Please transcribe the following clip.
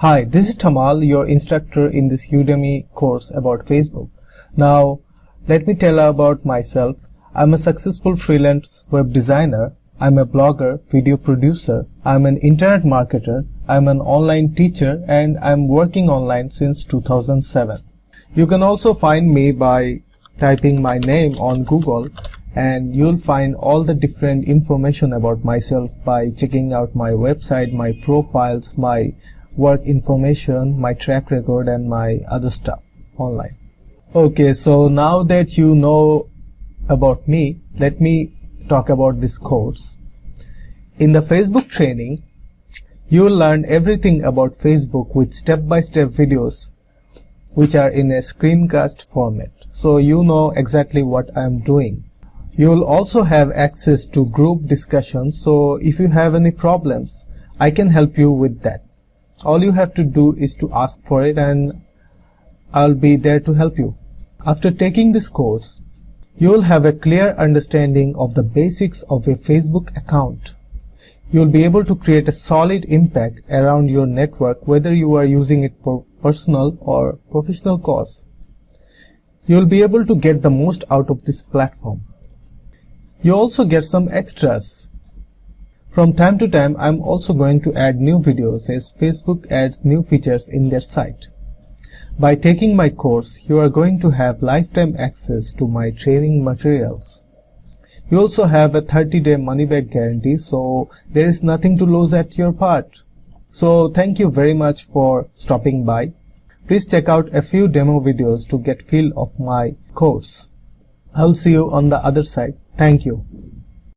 Hi, this is Tamal, your instructor in this Udemy course about Facebook. Now, let me tell you about myself. I'm a successful freelance web designer. I'm a blogger, video producer. I'm an internet marketer. I'm an online teacher, and I'm working online since 2007. You can also find me by typing my name on Google, and you'll find all the different information about myself by checking out my website, my profiles, my work information, my track record, and my other stuff online. Okay, so now that you know about me, let me talk about this course. In the Facebook training, you will learn everything about Facebook with step-by-step videos which are in a screencast format, so you know exactly what I am doing. You will also have access to group discussions, so if you have any problems, I can help you with that. All you have to do is to ask for it, and I'll be there to help you. After taking this course, you will have a clear understanding of the basics of a Facebook account. You will be able to create a solid impact around your network, whether you are using it for personal or professional cause. You will be able to get the most out of this platform. You also get some extras. From time to time, I'm also going to add new videos as Facebook adds new features in their site. By taking my course, you are going to have lifetime access to my training materials. You also have a 30-day money-back guarantee, so there is nothing to lose at your part. So thank you very much for stopping by. Please check out a few demo videos to get feel of my course. I'll see you on the other side. Thank you.